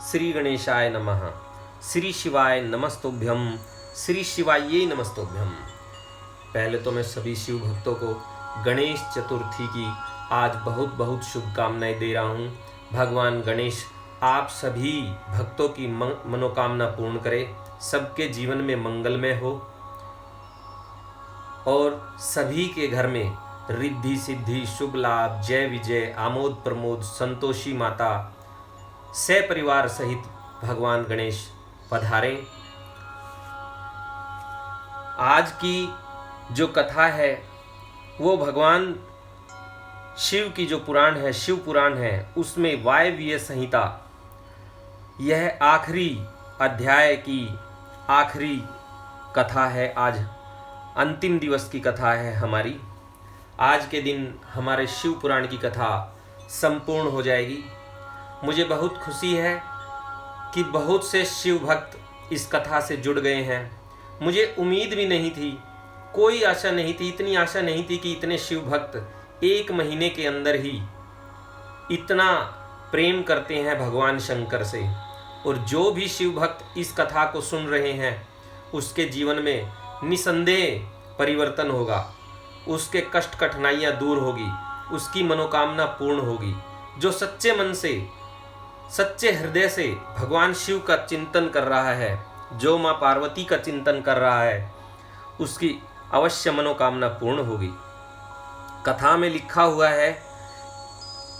श्री गणेशाय नमः। श्री शिवाय नमस्तुभ्यम। श्री शिवाय नमस्तुभ्यम। पहले तो मैं सभी शिव भक्तों को गणेश चतुर्थी की आज बहुत बहुत शुभकामनाएं दे रहा हूँ। भगवान गणेश आप सभी भक्तों की मनोकामना पूर्ण करे, सबके जीवन में मंगलमय हो और सभी के घर में रिद्धि सिद्धि शुभ लाभ जय विजय आमोद प्रमोद संतोषी माता सपरिवार सहित भगवान गणेश पधारें। आज की जो कथा है वो भगवान शिव की जो पुराण है, शिव पुराण है, उसमें वायव्य संहिता यह आखिरी अध्याय की आखिरी कथा है। आज अंतिम दिवस की कथा है हमारी। आज के दिन हमारे शिव पुराण की कथा संपूर्ण हो जाएगी। मुझे बहुत खुशी है कि बहुत से शिव भक्त इस कथा से जुड़ गए हैं। मुझे उम्मीद भी नहीं थी, कोई आशा नहीं थी, इतनी आशा नहीं थी कि इतने शिव भक्त एक महीने के अंदर ही इतना प्रेम करते हैं भगवान शंकर से। और जो भी शिव भक्त इस कथा को सुन रहे हैं उसके जीवन में निसंदेह परिवर्तन होगा, उसके कष्ट कठिनाइयाँ दूर होगी, उसकी मनोकामना पूर्ण होगी। जो सच्चे मन से सच्चे हृदय से भगवान शिव का चिंतन कर रहा है, जो माँ पार्वती का चिंतन कर रहा है, उसकी अवश्य मनोकामना पूर्ण होगी। कथा में लिखा हुआ है,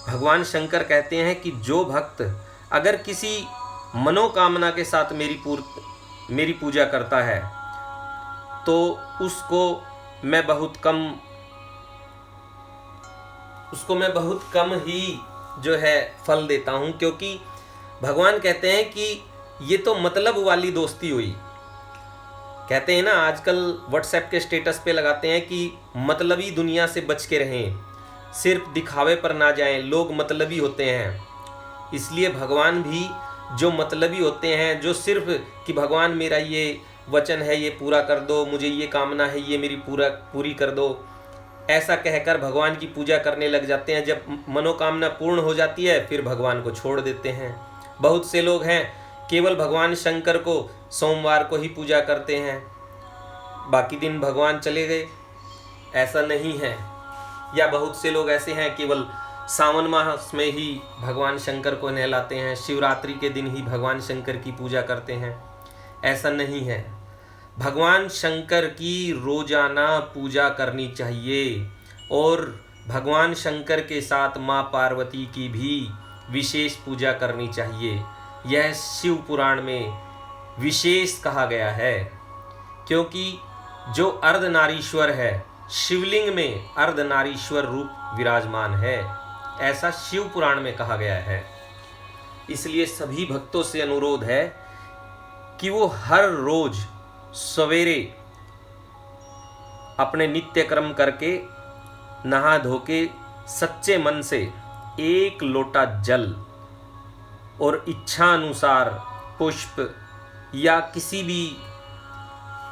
भगवान शंकर कहते हैं कि जो भक्त अगर किसी मनोकामना के साथ मेरी पूजा करता है तो उसको मैं बहुत कम ही जो है फल देता हूँ, क्योंकि भगवान कहते हैं कि ये तो मतलब वाली दोस्ती हुई। कहते हैं ना, आजकल व्हाट्सएप के स्टेटस पे लगाते हैं कि मतलबी दुनिया से बच के रहें, सिर्फ दिखावे पर ना जाएं, लोग मतलबी होते हैं। इसलिए भगवान भी जो मतलबी होते हैं, जो सिर्फ कि भगवान मेरा ये वचन है ये पूरा कर दो, मुझे ये कामना है ये मेरी पूरी कर दो, ऐसा कहकर भगवान की पूजा करने लग जाते हैं। जब मनोकामना पूर्ण हो जाती है फिर भगवान को छोड़ देते हैं। बहुत से लोग हैं केवल भगवान शंकर को सोमवार को ही पूजा करते हैं, बाकी दिन भगवान चले गए, ऐसा नहीं है। या बहुत से लोग ऐसे हैं केवल सावन मास में ही भगवान शंकर को नहलाते हैं, शिवरात्रि के दिन ही भगवान शंकर की पूजा करते हैं, ऐसा नहीं है। भगवान शंकर की रोजाना पूजा करनी चाहिए और भगवान शंकर के साथ माँ पार्वती की भी विशेष पूजा करनी चाहिए। यह शिव पुराण में विशेष कहा गया है, क्योंकि जो अर्धनारीश्वर है, शिवलिंग में अर्धनारीश्वर रूप विराजमान है, ऐसा शिव पुराण में कहा गया है। इसलिए सभी भक्तों से अनुरोध है कि वो हर रोज सवेरे अपने नित्य कर्म करके नहा धो के सच्चे मन से एक लोटा जल और इच्छा अनुसार पुष्प या किसी भी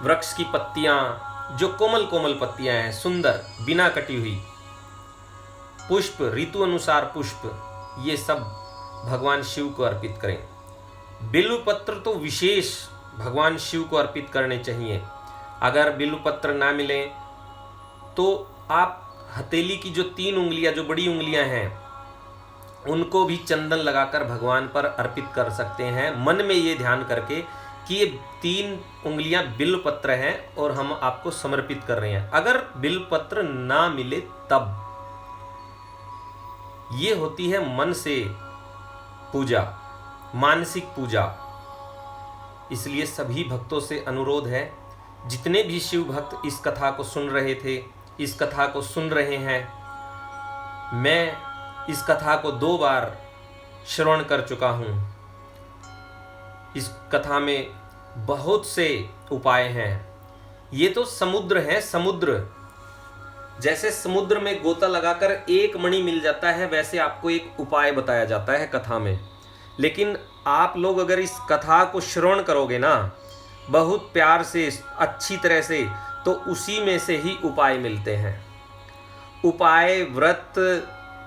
वृक्ष की पत्तियां, जो कोमल कोमल पत्तियां हैं, सुंदर बिना कटी हुई, पुष्प ऋतु अनुसार पुष्प, ये सब भगवान शिव को अर्पित करें। बिल्व पत्र तो विशेष भगवान शिव को अर्पित करने चाहिए। अगर बिल्व पत्र ना मिले तो आप हथेली की जो 3 उंगलियां, जो बड़ी उंगलियां हैं, उनको भी चंदन लगाकर भगवान पर अर्पित कर सकते हैं, मन में ये ध्यान करके कि ये 3 उंगलियां बिल्व पत्र हैं और हम आपको समर्पित कर रहे हैं। अगर बिल्व पत्र ना मिले तब ये होती है मन से पूजा, मानसिक पूजा। इसलिए सभी भक्तों से अनुरोध है, जितने भी शिव भक्त इस कथा को सुन रहे थे, इस कथा को सुन रहे हैं, मैं इस कथा को 2 बार श्रवण कर चुका हूँ। इस कथा में बहुत से उपाय हैं। ये तो समुद्र है, समुद्र जैसे समुद्र में गोता लगाकर एक मणि मिल जाता है, वैसे आपको एक उपाय बताया जाता है कथा में। लेकिन आप लोग अगर इस कथा को श्रवण करोगे ना बहुत प्यार से, अच्छी तरह से, तो उसी में से ही उपाय मिलते हैं। उपाय, व्रत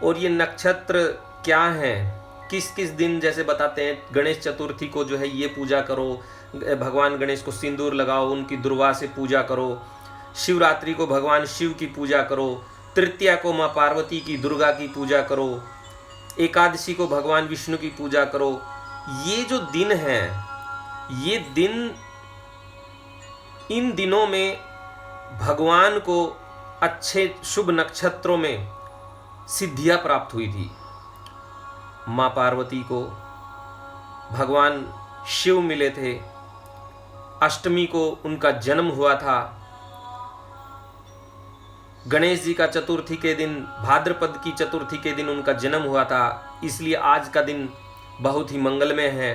और ये नक्षत्र क्या हैं किस किस दिन, जैसे बताते हैं गणेश चतुर्थी को जो है ये पूजा करो, भगवान गणेश को सिंदूर लगाओ, उनकी दुर्वा से पूजा करो, शिवरात्रि को भगवान शिव की पूजा करो, तृतीया को माँ पार्वती की दुर्गा की पूजा करो, एकादशी को भगवान विष्णु की पूजा करो। ये जो दिन हैं, ये दिन, इन दिनों में भगवान को अच्छे शुभ नक्षत्रों में सिद्धियां प्राप्त हुई थी। माँ पार्वती को भगवान शिव मिले थे, अष्टमी को उनका जन्म हुआ था, गणेश जी का चतुर्थी के दिन, भाद्रपद की चतुर्थी के दिन उनका जन्म हुआ था, इसलिए आज का दिन बहुत ही मंगलमय है।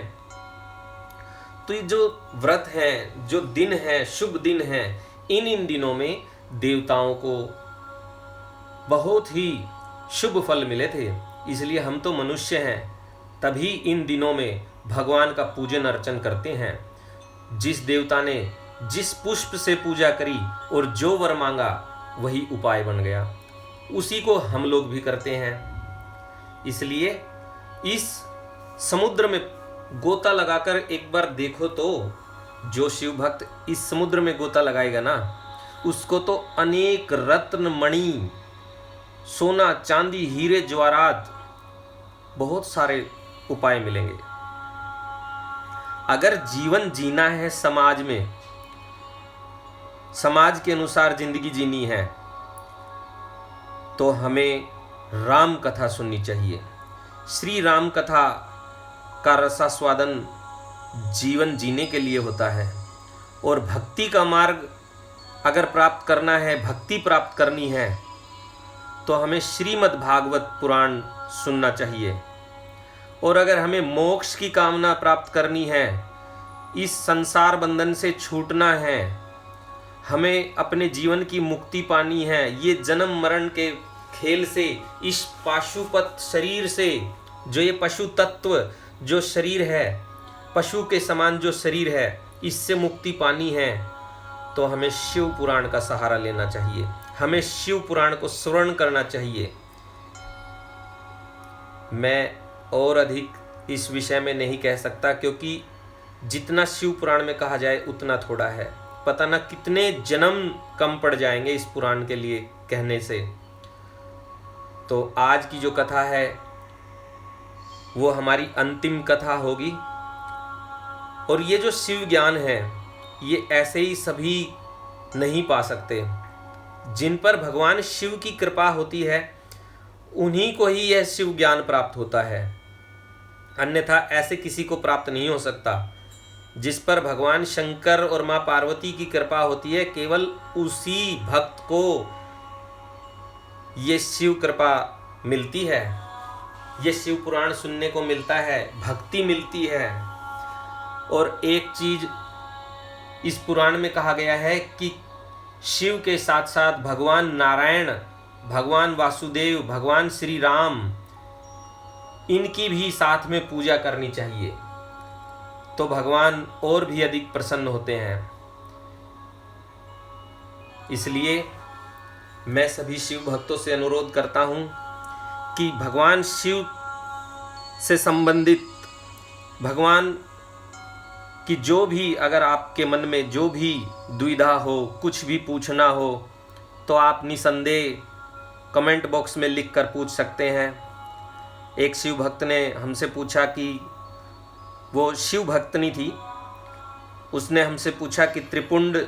तो ये जो व्रत हैं, जो दिन हैं, शुभ दिन हैं, इन दिनों में देवताओं को बहुत ही शुभ फल मिले थे। इसलिए हम तो मनुष्य हैं, तभी इन दिनों में भगवान का पूजन अर्चन करते हैं। जिस देवता ने जिस पुष्प से पूजा करी और जो वर मांगा वही उपाय बन गया, उसी को हम लोग भी करते हैं। इसलिए इस समुद्र में गोता लगाकर एक बार देखो तो, जो शिव भक्त इस समुद्र में गोता लगाएगा ना, उसको तो अनेक रत्न मणि, सोना चांदी, हीरे जवाहरात, बहुत सारे उपाय मिलेंगे। अगर जीवन जीना है समाज में, समाज के अनुसार जिंदगी जीनी है, तो हमें राम कथा सुननी चाहिए। श्री राम कथा का रसास्वादन जीवन जीने के लिए होता है। और भक्ति का मार्ग अगर प्राप्त करना है, भक्ति प्राप्त करनी है, तो हमें श्रीमद् भागवत पुराण सुनना चाहिए। और अगर हमें मोक्ष की कामना प्राप्त करनी है, इस संसार बंधन से छूटना है, हमें अपने जीवन की मुक्ति पानी है, ये जन्म मरण के खेल से, इस पाशुपत शरीर से, जो ये पशु तत्व जो शरीर है, पशु के समान जो शरीर है, इससे मुक्ति पानी है, तो हमें शिव पुराण का सहारा लेना चाहिए। हमें शिव पुराण को श्रवण करना चाहिए। मैं और अधिक इस विषय में नहीं कह सकता, क्योंकि जितना शिव पुराण में कहा जाए उतना थोड़ा है। पता ना कितने जन्म कम पड़ जाएंगे इस पुराण के लिए कहने से। तो आज की जो कथा है वो हमारी अंतिम कथा होगी। और ये जो शिव ज्ञान है, ये ऐसे ही सभी नहीं पा सकते। जिन पर भगवान शिव की कृपा होती है, उन्हीं को ही यह शिव ज्ञान प्राप्त होता है, अन्यथा ऐसे किसी को प्राप्त नहीं हो सकता। जिस पर भगवान शंकर और माँ पार्वती की कृपा होती है, केवल उसी भक्त को ये शिव कृपा मिलती है, ये शिव पुराण सुनने को मिलता है, भक्ति मिलती है। और एक चीज इस पुराण में कहा गया है कि शिव के साथ साथ भगवान नारायण, भगवान वासुदेव, भगवान श्री राम, इनकी भी साथ में पूजा करनी चाहिए, तो भगवान और भी अधिक प्रसन्न होते हैं। इसलिए मैं सभी शिव भक्तों से अनुरोध करता हूं कि भगवान शिव से संबंधित, भगवान कि जो भी, अगर आपके मन में जो भी दुविधा हो, कुछ भी पूछना हो, तो आप निसंदेह कमेंट बॉक्स में लिख कर पूछ सकते हैं। एक शिव भक्त ने हमसे पूछा कि, वो शिव भक्तनी थी, उसने हमसे पूछा कि त्रिपुंड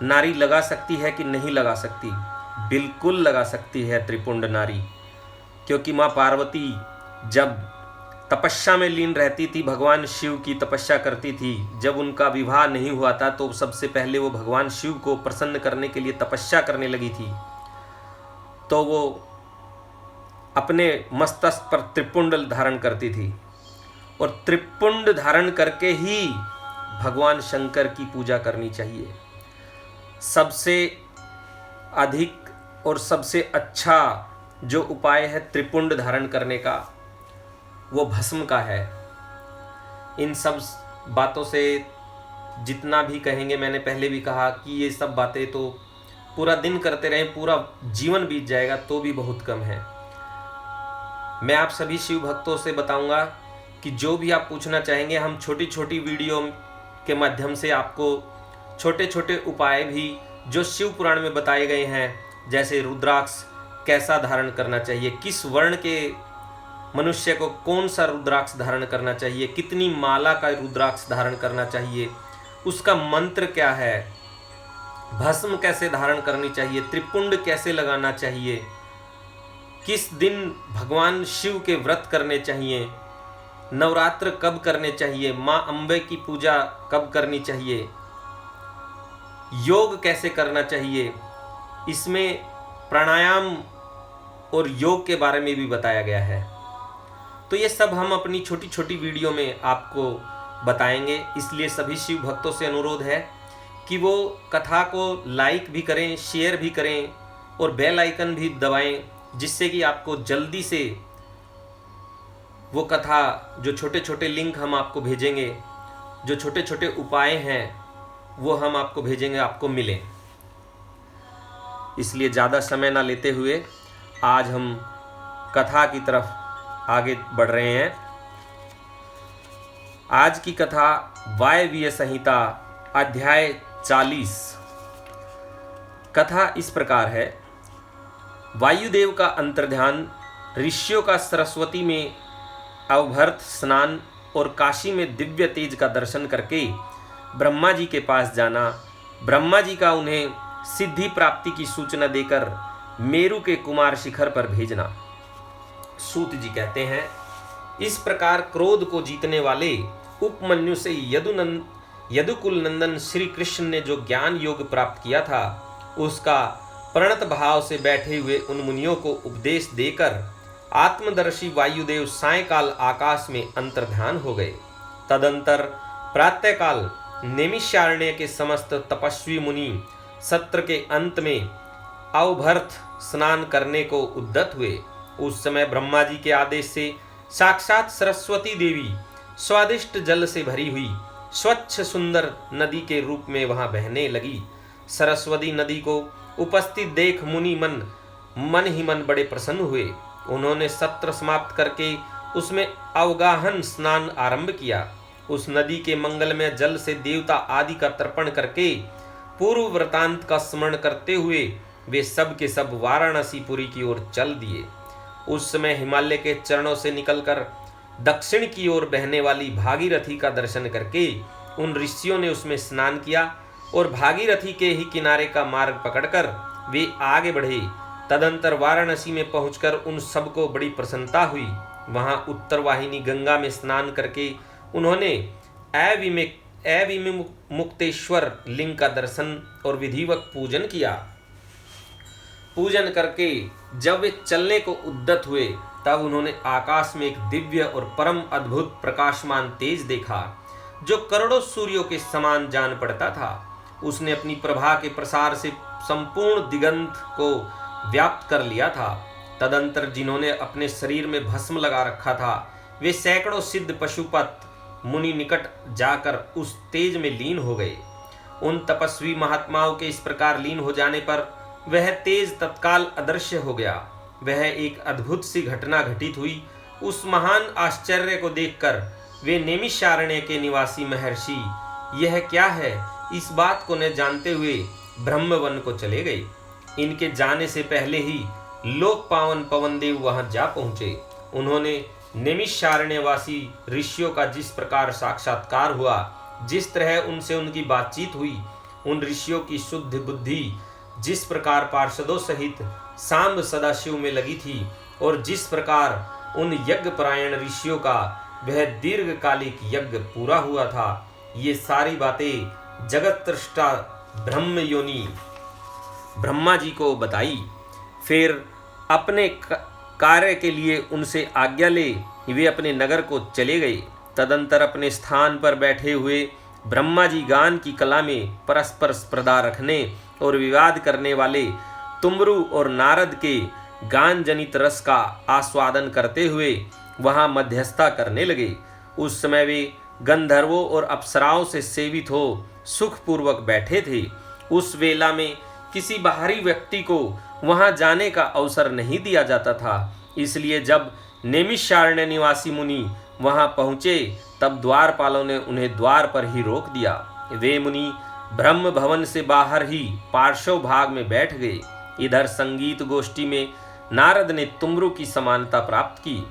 नारी लगा सकती है कि नहीं लगा सकती। बिल्कुल लगा सकती है त्रिपुंड नारी, क्योंकि माँ पार्वती जब तपस्या में लीन रहती थी, भगवान शिव की तपस्या करती थी। जब उनका विवाह नहीं हुआ था, तो सबसे पहले वो भगवान शिव को प्रसन्न करने के लिए तपस्या करने लगी थी। तो वो अपने मस्तक पर त्रिपुंड धारण करती थी, और त्रिपुंड धारण करके ही भगवान शंकर की पूजा करनी चाहिए। सबसे अधिक और सबसे अच्छा जो उपाय है त्रिपुंड धारण करने का, वो भस्म का है। इन सब बातों से जितना भी कहेंगे, मैंने पहले भी कहा कि ये सब बातें तो पूरा दिन करते रहें, पूरा जीवन बीत जाएगा तो भी बहुत कम है। मैं आप सभी शिव भक्तों से बताऊंगा कि जो भी आप पूछना चाहेंगे, हम छोटी छोटी वीडियो के माध्यम से आपको छोटे छोटे उपाय भी जो शिव पुराण में बताए गए हैं, जैसे रुद्राक्ष कैसा धारण करना चाहिए, किस वर्ण के मनुष्य को कौन सा रुद्राक्ष धारण करना चाहिए, कितनी माला का रुद्राक्ष धारण करना चाहिए, उसका मंत्र क्या है, भस्म कैसे धारण करनी चाहिए, त्रिपुंड कैसे लगाना चाहिए, किस दिन भगवान शिव के व्रत करने चाहिए, नवरात्र कब करने चाहिए, माँ अम्बे की पूजा कब करनी चाहिए, योग कैसे करना चाहिए, इसमें प्राणायाम और योग के बारे में भी बताया गया है। तो ये सब हम अपनी छोटी छोटी वीडियो में आपको बताएंगे। इसलिए सभी शिव भक्तों से अनुरोध है कि वो कथा को लाइक भी करें, शेयर भी करें और बेल आइकन भी दबाएं, जिससे कि आपको जल्दी से वो कथा, जो छोटे छोटे लिंक हम आपको भेजेंगे, जो छोटे छोटे उपाय हैं वो हम आपको भेजेंगे, आपको मिले। इसलिए ज़्यादा समय ना लेते हुए आज हम कथा की तरफ आगे बढ़ रहे हैं। आज की कथा वायवीय संहिता अध्याय 40। कथा इस प्रकार है। वायुदेव का अंतर्ध्यान, ऋषियों का सरस्वती में अवभर्त स्नान और काशी में दिव्य तेज का दर्शन करके ब्रह्मा जी के पास जाना, ब्रह्मा जी का उन्हें सिद्धि प्राप्ति की सूचना देकर मेरु के कुमार शिखर पर भेजना। सूत जी कहते हैं, इस प्रकार क्रोध को जीतने वाले उपमन्यु से यदुकुल नंदन श्री कृष्ण ने जो ज्ञान योग प्राप्त किया था, उसका प्रणत भाव से बैठे हुए उन मुनियों को उपदेश देकर आत्मदर्शी वायुदेव सायंकाल आकाश में अंतर्ध्यान हो गए। तदंतर प्रातःकाल नैमिषारण्य के समस्त तपस्वी मुनि सत्र के अंत में अवभर्त स्नान करने को उद्यत हुए। उस समय ब्रह्मा जी के आदेश से साक्षात सरस्वती देवी स्वादिष्ट जल से भरी हुई स्वच्छ सुंदर नदी के रूप में वहां बहने लगी। सरस्वती नदी को उपस्थित देख मुनि मन ही मन बड़े प्रसन्न हुए। उन्होंने सत्र समाप्त करके उसमें अवगाहन स्नान आरंभ किया। उस नदी के मंगलमय जल से देवता आदि का तर्पण करके पूर्व वृतांत का स्मरण करते हुए वे सब के सब वाराणसीपुरी की ओर चल दिए। उस समय हिमालय के चरणों से निकलकर दक्षिण की ओर बहने वाली भागीरथी का दर्शन करके उन ऋषियों ने उसमें स्नान किया और भागीरथी के ही किनारे का मार्ग पकड़कर वे आगे बढ़े। तदंतर वाराणसी में पहुंचकर उन सबको बड़ी प्रसन्नता हुई। वहां उत्तर वाहिनी गंगा में स्नान करके उन्होंने मुक्तेश्वर लिंग का दर्शन और विधिवत पूजन किया। पूजन करके जब वे चलने को उद्यत हुए, तब उन्होंने आकाश में एक दिव्य और परम अद्भुत प्रकाशमान तेज देखा, जो करोड़ों सूर्यों के समान जान पड़ता था। उसने अपनी प्रभा के प्रसार से संपूर्ण दिगंत को व्याप्त कर लिया था। तदंतर जिन्होंने अपने शरीर में भस्म लगा रखा था, वे सैकड़ों सिद्ध पशुपत मुनि निकट जाकर उस तेज में लीन हो गए। उन तपस्वी महात्माओं के इस प्रकार लीन हो जाने पर वह तेज तत्काल अदृश्य हो गया। वह एक अद्भुत सी घटना घटित हुई। उस महान आश्चर्य को देखकर वे नैमिषारण्य के निवासी महर्षि यह क्या है, इस बात को न जानते हुए ब्रह्मवन को चले गए। इनके जाने से पहले ही लोक पावन पवनदेव वहां जा पहुंचे। उन्होंने नैमिषारण्यवासी ऋषियों का जिस प्रकार साक्षात्कार हुआ, जिस तरह उनसे उनकी बातचीत हुई, उन ऋषियों की शुद्ध बुद्धि जिस प्रकार पार्षदों सहित सांब सदाशिव में लगी थी, और जिस प्रकार उन यज्ञ परायण ऋषियों का वह दीर्घकालिक यज्ञ पूरा हुआ था, ये सारी बातें जगत दृष्टा ब्रह्म योनि ब्रह्मा जी को बताई। फिर अपने कार्य के लिए उनसे आज्ञा ले वे अपने नगर को चले गए। तदंतर अपने स्थान पर बैठे हुए ब्रह्मा जी गान की कला में परस्पर स्पर्धा रखने और विवाद करने वाले तुमरु और नारद के गान जनित रस का आस्वादन करते हुए वहां मध्यस्थता करने लगे। उस समय वे गंधर्वों और अप्सराओं से सेवित हो सुखपूर्वक बैठे थे। उस वेला में किसी बाहरी व्यक्ति को वहां जाने का अवसर नहीं दिया जाता था। इसलिए जब नैमिषारण्य निवासी मुनि वहां पहुंचे तब द्वारपालों ने उन्हें द्वार पर ही रोक दिया। वे मुनि ब्रह्म भवन से बाहर ही पार्श्व भाग में बैठ गए। इधर संगीत गोष्ठी में नारद ने तुमरु की समानता प्राप्त की।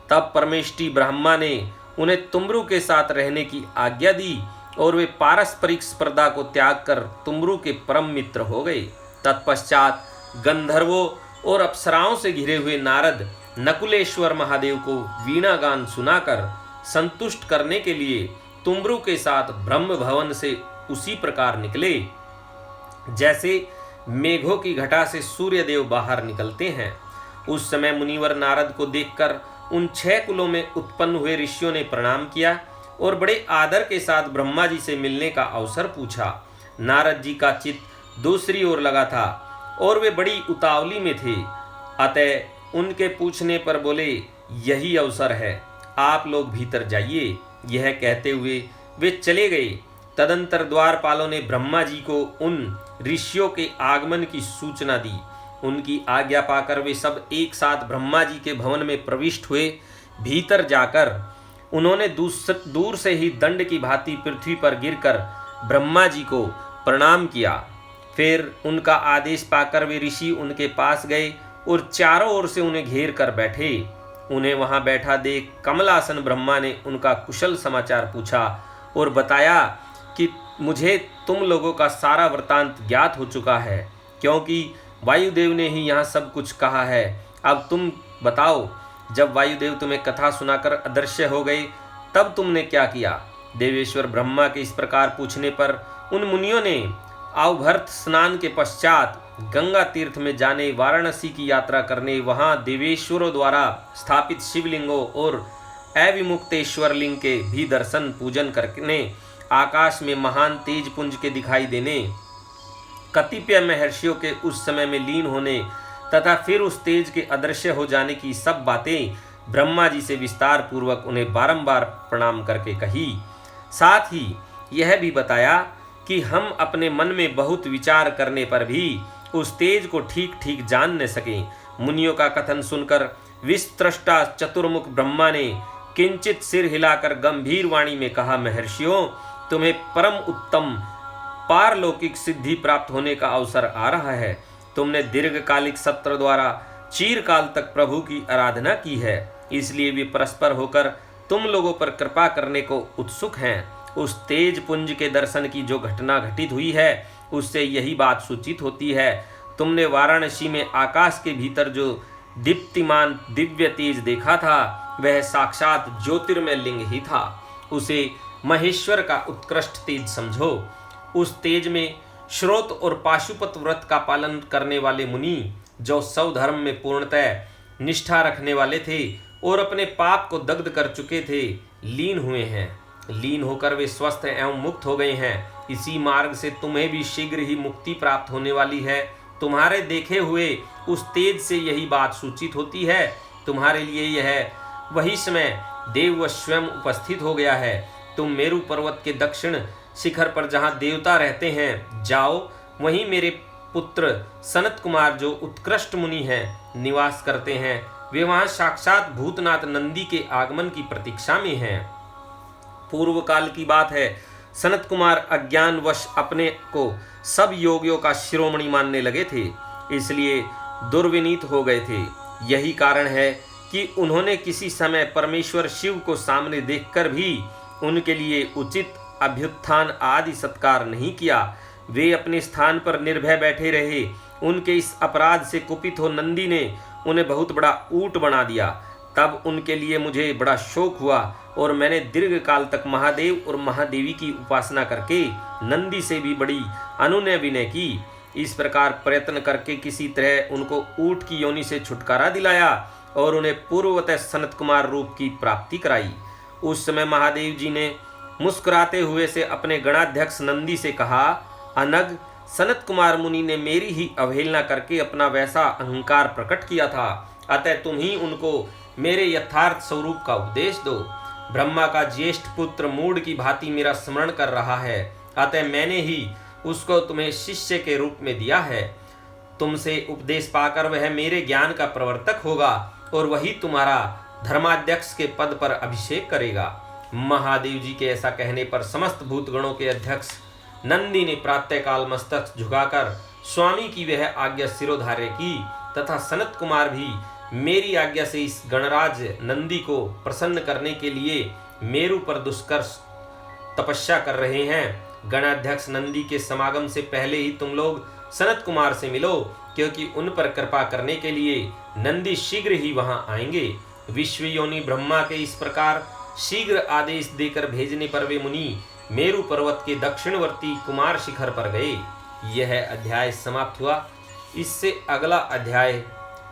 तब परमेष्टि ब्रह्मा ने उन्हें तुमरु के साथ रहने की आज्ञा दी और वे पारस्परिक स्पर्धा को त्याग कर तुमरु के परम मित्र हो गए। तत्पश्चात गंधर्वों और अप्सराओं से घिरे हुए नारद नकुलेश्वर महादेव को वीणा गान सुनाकर संतुष्ट करने के लिए तुमरु के साथ ब्रह्म भवन से उसी प्रकार निकले जैसे मेघों की घटा से सूर्यदेव बाहर निकलते हैं। उस समय मुनिवर नारद को देखकर उन 6 कुलों में उत्पन्न हुए ऋषियों ने प्रणाम किया और बड़े आदर के साथ ब्रह्मा जी से मिलने का अवसर पूछा। नारद जी का चित्त दूसरी ओर लगा था और वे बड़ी उतावली में थे, अतः उनके पूछने पर बोले, यही अवसर है, आप लोग भीतर जाइए। यह कहते हुए वे चले गए। तदंतर द्वारपालों ने ब्रह्मा जी को उन ऋषियों के आगमन की सूचना दी। उनकी आज्ञा पाकर वे सब एक साथ ब्रह्मा जी के भवन में प्रविष्ट हुए। भीतर जाकर उन्होंने दूर से ही दंड की भांति पृथ्वी पर गिरकर ब्रह्मा जी को प्रणाम किया। फिर उनका आदेश पाकर वे ऋषि उनके पास गए और चारों ओर से उन्हें घेर कर बैठे। उन्हें वहां बैठा देख कमलासन ब्रह्मा ने उनका कुशल समाचार पूछा और बताया कि मुझे तुम लोगों का सारा वृतांत ज्ञात हो चुका है, क्योंकि वायुदेव ने ही यहाँ सब कुछ कहा है। अब तुम बताओ, जब वायुदेव तुम्हें कथा सुनाकर अदृश्य हो गए तब तुमने क्या किया? देवेश्वर ब्रह्मा के इस प्रकार पूछने पर उन मुनियों ने अवभर्त स्नान के पश्चात गंगा तीर्थ में जाने, वाराणसी की यात्रा करने, वहां देवेश्वरों द्वारा स्थापित शिवलिंगों और अविमुक्तेश्वर लिंग के भी दर्शन पूजन करने, आकाश में महान तेज पुंज के दिखाई देने, कतिपय महर्षियों के उस समय में लीन होने तथा फिर उस तेज के अदृश्य हो जाने की सब बातें ब्रह्मा जी से विस्तार पूर्वक उन्हें बारंबार प्रणाम करके कही। साथ ही यह भी बताया कि हम अपने मन में बहुत विचार करने पर भी उस तेज को ठीक ठीक जान न सकें। मुनियों का कथन सुनकर विस्त्रष्टा चतुर्मुख ब्रह्मा ने किंचित सिर हिलाकर गंभीर वाणी में कहा, महर्षियों, तुम्हें परम उत्तम पारलौकिक सिद्धि प्राप्त होने का अवसर आ रहा है। तुमने दीर्घकालिक सत्र द्वारा चीरकाल तक प्रभु की आराधना की है, इसलिए वे परस्पर होकर तुम लोगों पर कृपा करने को उत्सुक हैं। उस तेज पुंज के दर्शन की जो घटना घटित हुई है उससे यही बात सूचित होती है। तुमने वाराणसी में आकाश के भीतर जो दीप्तिमान दिव्य तेज देखा था वह साक्षात ज्योतिर्मय लिंग ही था। उसे महेश्वर का उत्कृष्ट तेज समझो। उस तेज में श्रोत और पाशुपत व्रत का पालन करने वाले मुनि जो स्वधर्म में पूर्णतः निष्ठा रखने वाले थे और अपने पाप को दग्ध कर चुके थे, लीन हुए हैं। लीन होकर वे स्वस्थ एवं मुक्त हो गए हैं। इसी मार्ग से तुम्हें भी शीघ्र ही मुक्ति प्राप्त होने वाली है। तुम्हारे देखे हुए उस तेज से यही बात सूचित होती है। तुम्हारे लिए यह वही समय देव व स्वयं उपस्थित हो गया है। तुम मेरु पर्वत के दक्षिण शिखर पर जहाँ देवता रहते हैं जाओ। वहीं मेरे पुत्र सनत कुमार जो उत्कृष्ट मुनि हैं निवास करते हैं। वे वहाँ साक्षात भूतनाथ नंदी के आगमन की प्रतीक्षा में हैं। पूर्व काल की बात है, सनत कुमार अज्ञानवश अपने को सब योगियों का शिरोमणि मानने लगे थे, इसलिए दुर्विनीत हो गए थे। यही कारण है कि उन्होंने किसी समय परमेश्वर शिव को सामने देखकर भी उनके लिए उचित अभ्युत्थान आदि सत्कार नहीं किया। वे अपने स्थान पर निर्भय बैठे रहे। उनके इस अपराध से कुपित हो नंदी ने उन्हें बहुत बड़ा ऊंट बना दिया। तब उनके लिए मुझे बड़ा शोक हुआ और मैंने दीर्घ काल तक महादेव और महादेवी की उपासना करके नंदी से भी बड़ी अनुनय विनय की। इस प्रकार प्रयत्न करके किसी तरह उनको ऊंट की योनि से छुटकारा दिलाया और उन्हें पूर्ववत सनत कुमार रूप की प्राप्ति कराई। उस समय महादेव जी ने मुस्कुराते हुए से अपने गणाध्यक्ष नंदी से कहा, अनग, सनत कुमार मुनि ने मेरी ही अवहेलना करके अपना वैसा अहंकार प्रकट किया था, अतः तुम ही उनको मेरे यथार्थ स्वरूप का उपदेश दो। ब्रह्मा का ज्येष्ठ पुत्र मूढ़ की भांति मेरा स्मरण कर रहा है, अतः मैंने ही उसको तुम्हें शिष्य के रूप में दिया है। तुमसे उपदेश पाकर वह मेरे ज्ञान का प्रवर्तक होगा और वही तुम्हारा धर्माध्यक्ष के पद पर अभिषेक करेगा। महादेव जी के ऐसा कहने पर समस्त भूतगणों के अध्यक्ष नंदी ने प्रातःकाल मस्तक झुकाकर स्वामी की वह आज्ञा सिरोधार्य की तथा सनत कुमार भी मेरी आज्ञा से इस गणराज नंदी को प्रसन्न करने के लिए मेरु पर दुष्कर्ष तपस्या कर रहे हैं। गणाध्यक्ष नंदी के समागम से पहले ही तुम लोग सनत कुमार से मिलो, क्योंकि उन पर कृपा करने के लिए नंदी शीघ्र ही वहां आएंगे। विश्व योनि ब्रह्मा के इस प्रकार शीघ्र आदेश देकर भेजने पर वे मुनि मेरु पर्वत के दक्षिणवर्ती कुमार शिखर पर गए। यह अध्याय समाप्त हुआ। इससे अगला अध्याय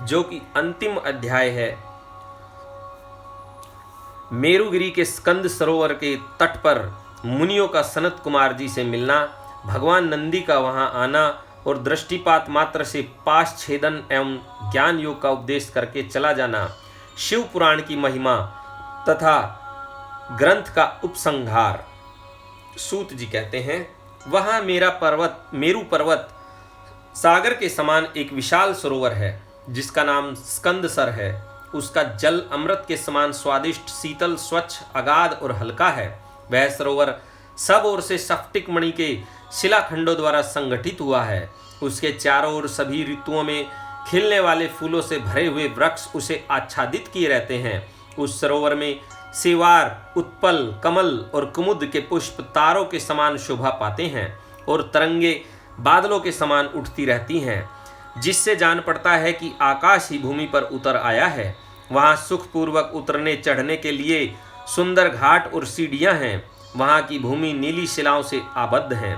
जो कि अंतिम अध्याय है, मेरुगिरी के स्कंद सरोवर के तट पर मुनियों का सनत कुमार जी से मिलना, भगवान नंदी का वहां आना और दृष्टिपात मात्र से पाश छेदन एवं ज्ञान योग का उपदेश करके चला जाना, शिव पुराण की महिमा तथा ग्रंथ का उपसंहार। सूत जी कहते हैं, वहां मेरु पर्वत सागर के समान एक विशाल सरोवर है जिसका नाम स्कंदसर है। उसका जल अमृत के समान स्वादिष्ट, शीतल, स्वच्छ, अगाध और हल्का है। वह सरोवर सब ओर से स्फटिक मणि के शिलाखंडों द्वारा संगठित हुआ है। उसके चारों ओर सभी ऋतुओं में खिलने वाले फूलों से भरे हुए वृक्ष उसे आच्छादित किए रहते हैं। उस सरोवर में सेवार, उत्पल, कमल और कुमुद के पुष्प तारों के समान शोभा पाते हैं और तरंगे बादलों के समान उठती रहती हैं, जिससे जान पड़ता है कि आकाश ही भूमि पर उतर आया है। वहाँ सुखपूर्वक उतरने चढ़ने के लिए सुंदर घाट और सीढ़ियाँ हैं। वहाँ की भूमि नीली शिलाओं से आबद्ध है।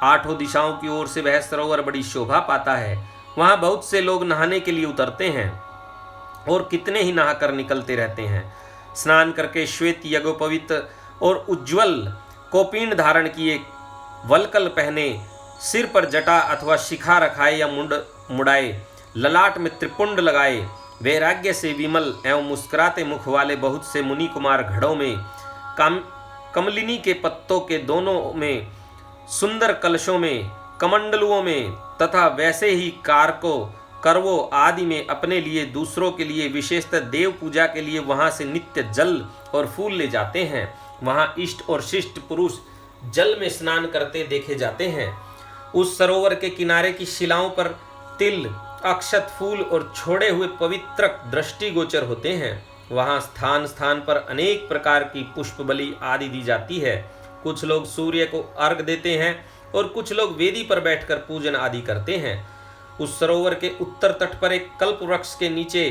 आठों दिशाओं की ओर से वह सरोवर बड़ी शोभा पाता है। वहाँ बहुत से लोग नहाने के लिए उतरते हैं और कितने ही नहाकर निकलते रहते हैं। स्नान करके श्वेत यज्ञोपवीत और उज्ज्वल कौपीन धारण किए, वल्कल पहने, सिर पर जटा अथवा शिखा रखाए या मुंड मुड़ाए, ललाट में त्रिपुंड लगाए, वैराग्य से विमल एवं मुस्कुराते मुख वाले बहुत से मुनि कुमार घड़ों में, कमलिनी के पत्तों के दोनों में, सुंदर कलशों में, कमंडलुओं में तथा वैसे ही कारकों, करवों आदि में अपने लिए, दूसरों के लिए, विशेषतः देव पूजा के लिए वहां से नित्य जल और फूल ले जाते हैं। वहां इष्ट और शिष्ट पुरुष जल में स्नान करते देखे जाते हैं। उस सरोवर के किनारे की शिलाओं पर तिल, अक्षत, फूल और छोड़े हुए पवित्र दृष्टिगोचर होते हैं। वहां स्थान स्थान पर अनेक प्रकार की पुष्प बलि आदि दी जाती है। कुछ लोग सूर्य को अर्घ देते हैं और कुछ लोग वेदी पर बैठकर पूजन आदि करते हैं। उस सरोवर के उत्तर तट पर एक कल्प वृक्ष के नीचे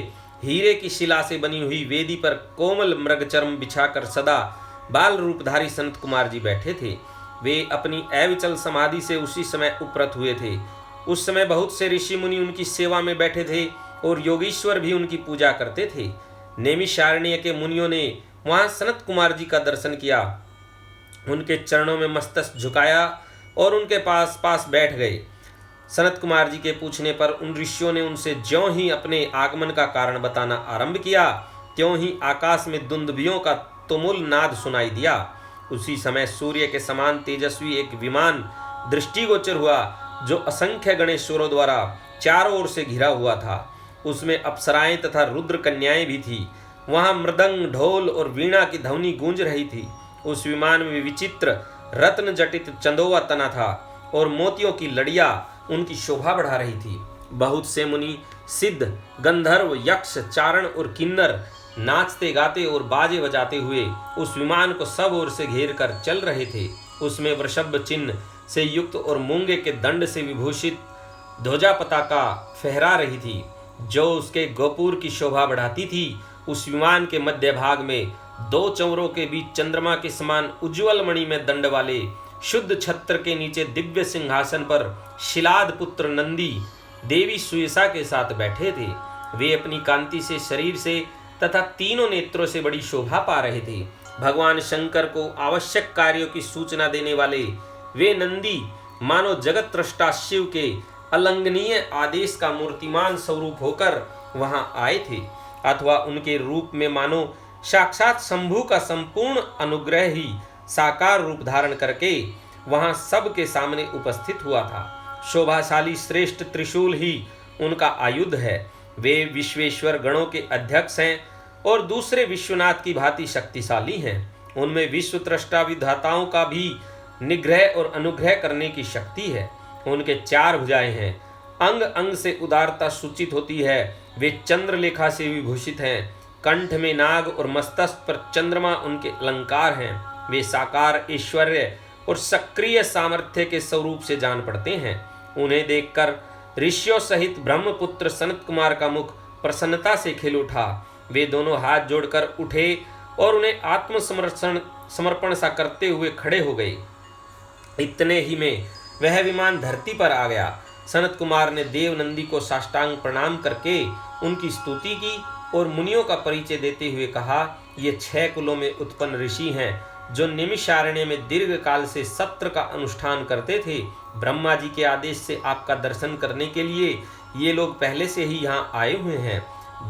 हीरे की शिला से बनी हुई वेदी पर कोमल मृगचर्म बिछाकर सदा बाल रूपधारी संत कुमार जी बैठे थे। वे अपनी अविचल समाधि से उसी समय उपरत हुए थे। उस समय बहुत से ऋषि मुनि उनकी सेवा में बैठे थे और योगीश्वर भी उनकी पूजा करते थे। नैमिषारण्य के मुनियों ने वहां सनत कुमार जी का दर्शन किया, उनके चरणों में मस्तक झुकाया और उनके पास पास बैठ गए। सनत कुमार जी के पूछने पर उन ऋषियों ने उनसे ज्यों ही अपने आगमन का कारण बताना आरंभ किया, त्यों ही आकाश में दुंदुभियों का तुमुल नाद सुनाई दिया। उसी समय सूर्य के समान तेजस्वी एक विमान दृष्टिगोचर हुआ, जो असंख्य गणेश्वरों द्वारा चारों ओर से घिरा हुआ था। उसमें अप्सराएं तथा रुद्र कन्याएं भी थी। वहां मृदंग, ढोल और वीणा की ध्वनि गूंज रही थी। उस विमान में विचित्र रत्न जटित चंदोवा तना था और मोतियों की लड़ियां उनकी शोभा बढ़ा रही थी। बहुत से मुनि, सिद्ध, गंधर्व, यक्ष, चारण और किन्नर नाचते गाते और बाजे बजाते हुए उस विमान को सब ओर से घेर कर चल रहे थे। उसमें वृषभ चिन्ह से युक्त और मूंगे के दंड से विभूषित ध्वजा पताका फहरा रही थी, जो उसके गोपुर की शोभा बढ़ाती थी। उस विमान के मध्य भाग में दो चंवरों के बीच चंद्रमा के समान उज्ज्वल मणि में दंड वाले शुद्ध छत्र के नीचे दिव्य सिंहासन पर शिलाद पुत्र नंदी देवी सुयसा के साथ बैठे थे। वे अपनी कांति से, शरीर से तथा तीनों नेत्रों से बड़ी शोभा पा रहे थे। भगवान शंकर को आवश्यक कार्यों की सूचना देने वाले वे नंदी मानो जगत त्रष्टा शिव के अलंघनीय आदेश का मूर्तिमान स्वरूप होकर वहां आए थे, अथवा उनके रूप में मानो साक्षात शंभु का संपूर्ण अनुग्रह ही साकार रूप धारण करके वहां सबके सामने उपस्थित हुआ था। शोभाशाली श्रेष्ठ त्रिशूल ही उनका आयुध है। वे विश्वेश्वर गणों के अध्यक्ष हैं और दूसरे विश्वनाथ की भांति शक्तिशाली हैं। उनमें विश्व त्रष्टा विधाताओं का भी निग्रह और अनुग्रह करने की शक्ति है। उनके 4 भुजाएं हैं, अंग अंग से उदारता सूचित होती है। वे चंद्रलेखा से विभूषित हैं, कंठ में नाग और मस्तक पर चंद्रमा उनके अलंकार हैं। वे साकार ऐश्वर्य और सक्रिय सामर्थ्य के स्वरूप से जान पड़ते हैं। उन्हें देखकर ऋषियों सहित ब्रह्मपुत्र सनत कुमार का मुख प्रसन्नता से खिल उठा। वे दोनों हाथ जोड़कर उठे और उन्हें समर्पण सा करते हुए खड़े हो गए। इतने ही में वह विमान धरती पर आ गया। सनत कुमार ने देव नंदी को साष्टांग प्रणाम करके उनकी स्तुति की और मुनियों का परिचय देते हुए कहा, ये 6 कुलों में उत्पन्न ऋषि हैं जो निमिषारण्य में दीर्घ काल से सत्र का अनुष्ठान करते थे। ब्रह्मा जी के आदेश से आपका दर्शन करने के लिए ये लोग पहले से ही यहाँ आए हुए हैं।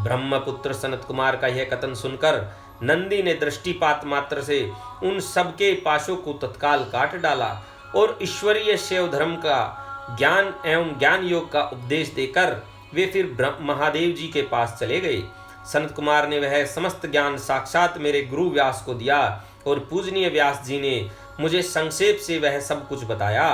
ब्रह्मपुत्र सनत कुमार का यह कथन सुनकर नंदी ने दृष्टिपात मात्र से उन सबके पाशों को तत्काल काट डाला और ईश्वरीय शैव धर्म का ज्ञान एवं ज्ञान योग का उपदेश देकर वे फिर महादेव जी के पास चले गए। सनत कुमार ने वह समस्त ज्ञान साक्षात मेरे गुरु व्यास को दिया और पूजनीय व्यास जी ने मुझे संक्षेप से वह सब कुछ बताया।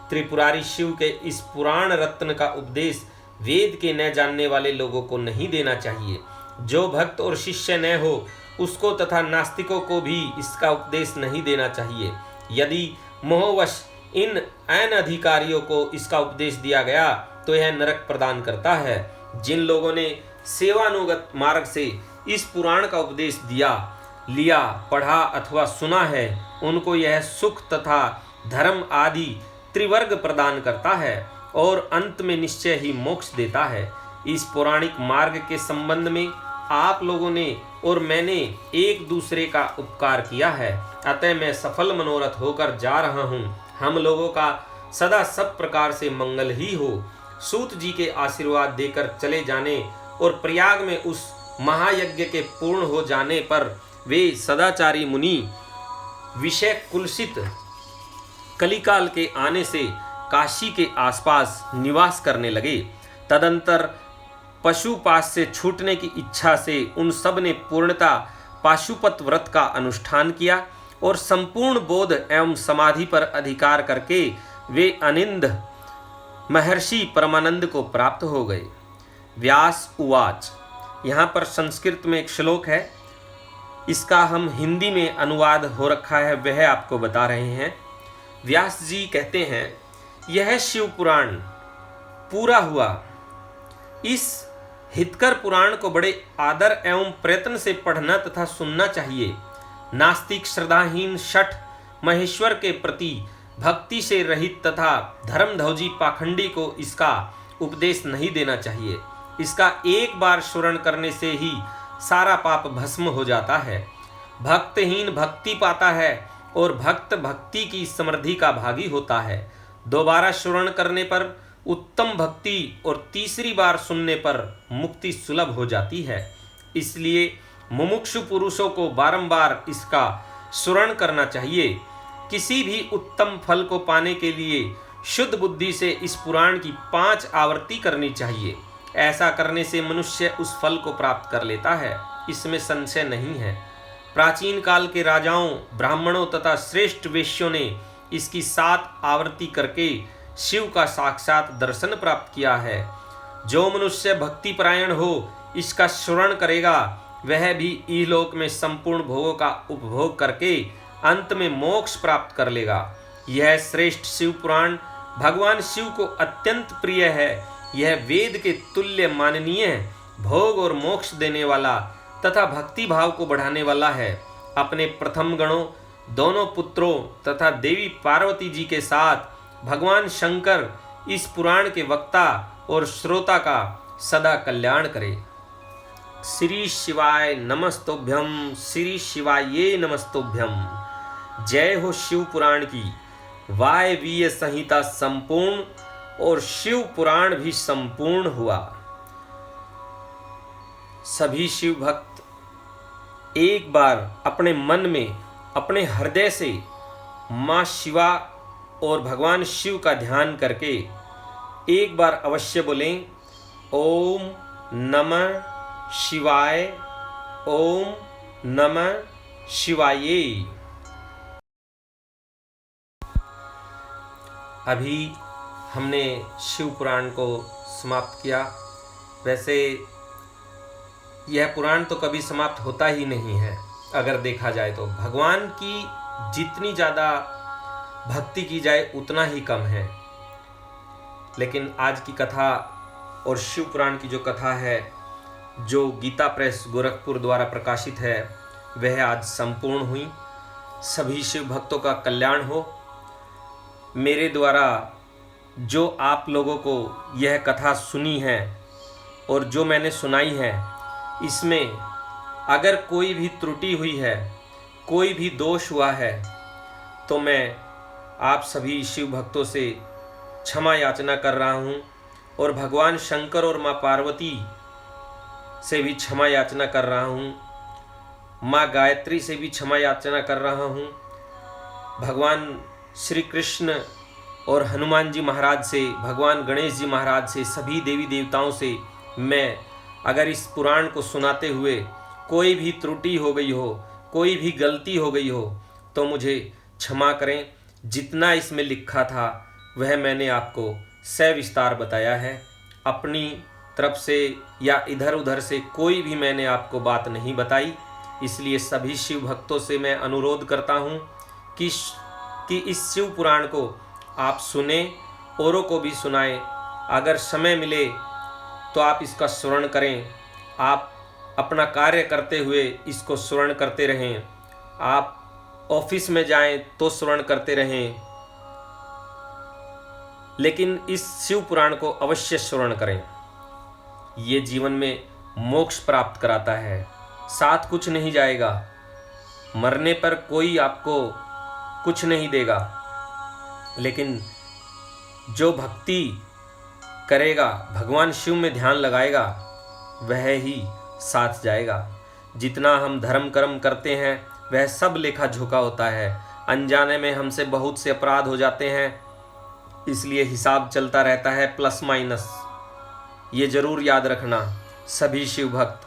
त्रिपुरारी शिव के इस पुराण रत्न का उपदेश वेद के न जानने वाले लोगों को नहीं देना चाहिए। जो भक्त और शिष्य न हो उसको तथा नास्तिकों को भी इसका उपदेश नहीं देना चाहिए। यदि मोहवश इन अनधिकारियों को इसका उपदेश दिया गया तो यह नरक प्रदान करता है। जिन लोगों ने सेवानुगत मार्ग से इस पुराण का उपदेश लिया, पढ़ा अथवा सुना है, उनको यह सुख तथा धर्म आदि त्रिवर्ग प्रदान करता है और अंत में निश्चय ही मोक्ष देता है। इस पौराणिक मार्ग के संबंध में आप लोगों ने और मैंने एक दूसरे का उपकार किया है, अतः मैं सफल मनोरथ होकर जा रहा हूँ। हम लोगों का सदा सब प्रकार से मंगल ही हो। सूत जी के आशीर्वाद देकर चले जाने और प्रयाग में उस महायज्ञ के पूर्ण हो जाने पर वे सदाचारी मुनि विषय कुलसित कलिकाल के आने से काशी के आसपास निवास करने लगे। तदंतर पशुपास से छूटने की इच्छा से उन सब ने पूर्णता पाशुपत व्रत का अनुष्ठान किया और संपूर्ण बोध एवं समाधि पर अधिकार करके वे अनिंद महर्षि परमानंद को प्राप्त हो गए। व्यास उवाच। यहाँ पर संस्कृत में एक श्लोक है, इसका हम हिंदी में अनुवाद हो रखा है, वह आपको बता रहे हैं। व्यास जी कहते हैं, यह शिव पुराण पूरा हुआ। इस हितकर पुराण को बड़े आदर एवं प्रयत्न से पढ़ना तथा सुनना चाहिए। नास्तिक श्रद्धाहीन शठ महेश्वर के प्रति भक्ति से रहित तथा धर्मध्वजी पाखंडी को इसका उपदेश नहीं देना चाहिए। इसका एक बार श्रवण करने से ही सारा पाप भस्म हो जाता है। भक्तहीन भक्ति पाता है और भक्त भक्ति की समृद्धि का भागी होता है। दोबारा श्रवण करने पर उत्तम भक्ति और तीसरी बार सुनने पर मुक्ति सुलभ हो जाती है। इसलिए मुमुक्षु पुरुषों को बारंबार इसका श्रवण करना चाहिए। किसी भी उत्तम फल को पाने के लिए शुद्ध बुद्धि से इस पुराण की 5 आवृत्ति करनी चाहिए। ऐसा करने से मनुष्य उस फल को प्राप्त कर लेता है, इसमें संशय नहीं है। प्राचीन काल के राजाओं, ब्राह्मणों तथा श्रेष्ठ वेश्यों ने इसकी 7 आवृत्ति करके शिव का साक्षात दर्शन प्राप्त किया है। जो मनुष्य भक्तिपरायण हो इसका श्रवण करेगा, वह भी इहलोक में संपूर्ण भोगों का उपभोग करके अंत में मोक्ष प्राप्त कर लेगा। यह श्रेष्ठ शिव पुराण भगवान शिव को अत्यंत प्रिय है। यह वेद के तुल्य माननीय, भोग और मोक्ष देने वाला तथा भक्ति भाव को बढ़ाने वाला है। अपने प्रथम गणों, दोनों पुत्रों तथा देवी पार्वती जी के साथ भगवान शंकर इस पुराण के वक्ता और श्रोता का सदा कल्याण करे। श्री शिवाय नमस्तोभ्यम, श्री शिवाये नमस्तोभ्यम। जय हो शिव पुराण की। वायवीय संहिता संपूर्ण और शिव पुराण भी संपूर्ण हुआ। सभी शिव भक्त एक बार अपने मन में, अपने हृदय से माँ शिवा और भगवान शिव का ध्यान करके एक बार अवश्य बोलें, ओम नमः शिवाय, ओम नमः शिवाय। अभी हमने शिव पुराण को समाप्त किया। वैसे यह पुराण तो कभी समाप्त होता ही नहीं है। अगर देखा जाए तो भगवान की जितनी ज़्यादा भक्ति की जाए उतना ही कम है। लेकिन आज की कथा और शिव पुराण की जो कथा है, जो गीता प्रेस गोरखपुर द्वारा प्रकाशित है, वह आज संपूर्ण हुई। सभी शिव भक्तों का कल्याण हो। मेरे द्वारा जो आप लोगों को यह कथा सुनी है और जो मैंने सुनाई है, इसमें अगर कोई भी त्रुटि हुई है, कोई भी दोष हुआ है, तो मैं आप सभी शिव भक्तों से क्षमा याचना कर रहा हूँ और भगवान शंकर और माँ पार्वती से भी क्षमा याचना कर रहा हूँ, माँ गायत्री से भी क्षमा याचना कर रहा हूँ, भगवान श्री कृष्ण और हनुमान जी महाराज से, भगवान गणेश जी महाराज से, सभी देवी देवताओं से मैं अगर इस पुराण को सुनाते हुए कोई भी त्रुटि हो गई हो, कोई भी गलती हो गई हो, तो मुझे क्षमा करें। जितना इसमें लिखा था वह मैंने आपको सविस्तार बताया है। अपनी तरफ से या इधर उधर से कोई भी मैंने आपको बात नहीं बताई। इसलिए सभी शिव भक्तों से मैं अनुरोध करता हूँ कि इस शिव पुराण को आप सुने, औरों को भी सुनाएं। अगर समय मिले तो आप इसका श्रवण करें। आप अपना कार्य करते हुए इसको श्रवण करते रहें। आप ऑफिस में जाएं तो श्रवण करते रहें, लेकिन इस शिव पुराण को अवश्य श्रवण करें। ये जीवन में मोक्ष प्राप्त कराता है, साथ कुछ नहीं जाएगा। मरने पर कोई आपको कुछ नहीं देगा, लेकिन जो भक्ति करेगा, भगवान शिव में ध्यान लगाएगा, वह ही साथ जाएगा। जितना हम धर्म कर्म करते हैं वह सब लेखा झोंका होता है। अनजाने में हमसे बहुत से अपराध हो जाते हैं, इसलिए हिसाब चलता रहता है, प्लस माइनस। ये जरूर याद रखना सभी शिव भक्त,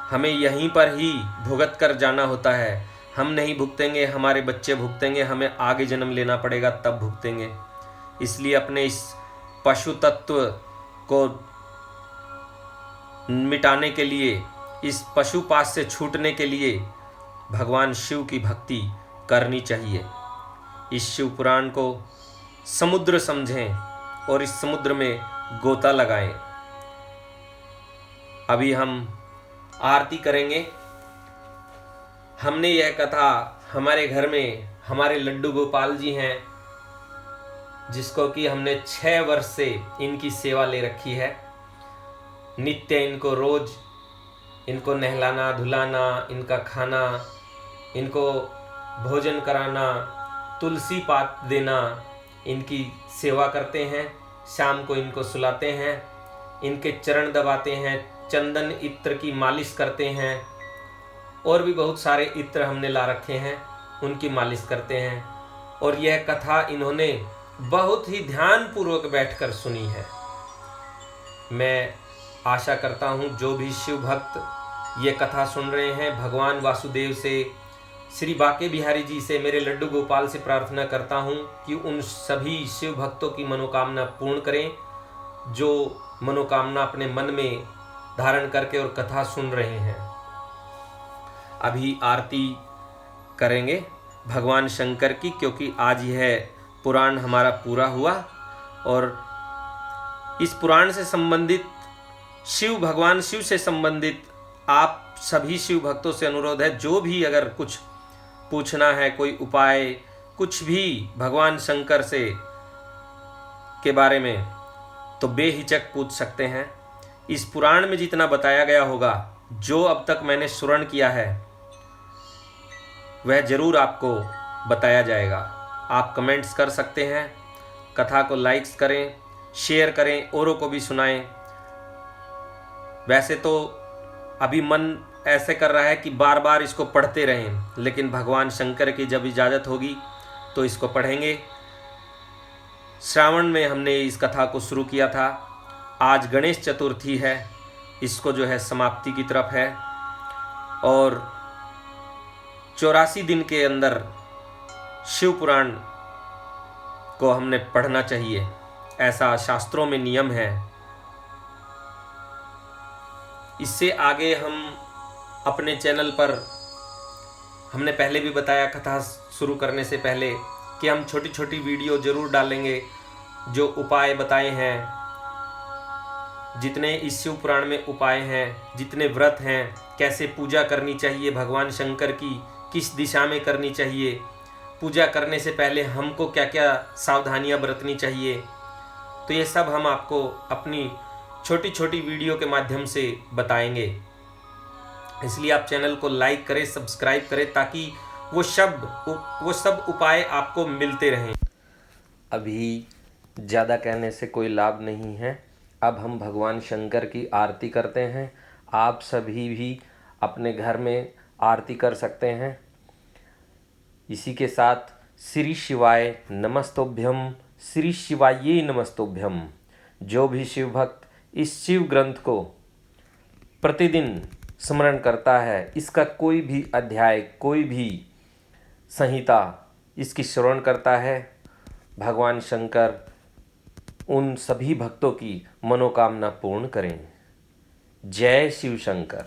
हमें यहीं पर ही भुगत कर जाना होता है। हम नहीं भुगतेंगे, हमारे बच्चे भुगतेंगे, हमें आगे जन्म लेना पड़ेगा तब भुगतेंगे। इसलिए अपने इस पशु तत्व को मिटाने के लिए, इस पशुपाश से छूटने के लिए भगवान शिव की भक्ति करनी चाहिए। इस शिव पुराण को समुद्र समझें और इस समुद्र में गोता लगाएं। अभी हम आरती करेंगे। हमने यह कथा हमारे घर में हमारे लड्डू गोपाल जी हैं, जिसको कि हमने 6 वर्ष से इनकी सेवा ले रखी है। नित्य इनको रोज इनको नहलाना धुलाना, इनका खाना, इनको भोजन कराना, तुलसी पात देना, इनकी सेवा करते हैं। शाम को इनको सुलाते हैं, इनके चरण दबाते हैं, चंदन इत्र की मालिश करते हैं, और भी बहुत सारे इत्र हमने ला रखे हैं, उनकी मालिश करते हैं। और यह कथा इन्होंने बहुत ही ध्यानपूर्वक बैठकर सुनी है। मैं आशा करता हूँ जो भी शिव भक्त ये कथा सुन रहे हैं, भगवान वासुदेव से, श्री बाके बिहारी जी से, मेरे लड्डू गोपाल से प्रार्थना करता हूँ कि उन सभी शिव भक्तों की मनोकामना पूर्ण करें, जो मनोकामना अपने मन में धारण करके और कथा सुन रहे हैं। अभी आरती करेंगे भगवान शंकर की, क्योंकि आज यह पुराण हमारा पूरा हुआ। और इस पुराण से संबंधित भगवान शिव से संबंधित आप सभी शिव भक्तों से अनुरोध है, जो भी अगर कुछ पूछना है, कोई उपाय, कुछ भी भगवान शंकर से के बारे में, तो बेहिचक पूछ सकते हैं। इस पुराण में जितना बताया गया होगा, जो अब तक मैंने श्रवण किया है, वह जरूर आपको बताया जाएगा। आप कमेंट्स कर सकते हैं, कथा को लाइक्स करें, शेयर करें, औरों को भी सुनाएं। वैसे तो अभी मन ऐसे कर रहा है कि बार बार इसको पढ़ते रहें, लेकिन भगवान शंकर की जब इजाज़त होगी तो इसको पढ़ेंगे। श्रावण में हमने इस कथा को शुरू किया था, आज गणेश चतुर्थी है, इसको जो है समाप्ति की तरफ है। और 84 दिन के अंदर शिव पुराण को हमने पढ़ना चाहिए, ऐसा शास्त्रों में नियम है। इससे आगे हम अपने चैनल पर, हमने पहले भी बताया कथा शुरू करने से पहले, कि हम छोटी छोटी वीडियो ज़रूर डालेंगे जो उपाय बताए हैं, जितने इस शिव पुराण में उपाय हैं, जितने व्रत हैं, कैसे पूजा करनी चाहिए भगवान शंकर की, किस दिशा में करनी चाहिए, पूजा करने से पहले हमको क्या क्या सावधानियां बरतनी चाहिए, तो ये सब हम आपको अपनी छोटी छोटी वीडियो के माध्यम से बताएंगे। इसलिए आप चैनल को लाइक करें, सब्सक्राइब करें, ताकि वो सब उपाय आपको मिलते रहें। अभी ज़्यादा कहने से कोई लाभ नहीं है। अब हम भगवान शंकर की आरती करते हैं। आप सभी भी अपने घर में आरती कर सकते हैं। इसी के साथ श्री शिवाय नमस्तोभ्यम, श्री शिवाये नमस्तोभ्यम। जो भी शिव भक्त इस शिव ग्रंथ को प्रतिदिन स्मरण करता है, इसका कोई भी अध्याय, कोई भी संहिता इसकी श्रवण करता है, भगवान शंकर उन सभी भक्तों की मनोकामना पूर्ण करें। जय शिव शंकर।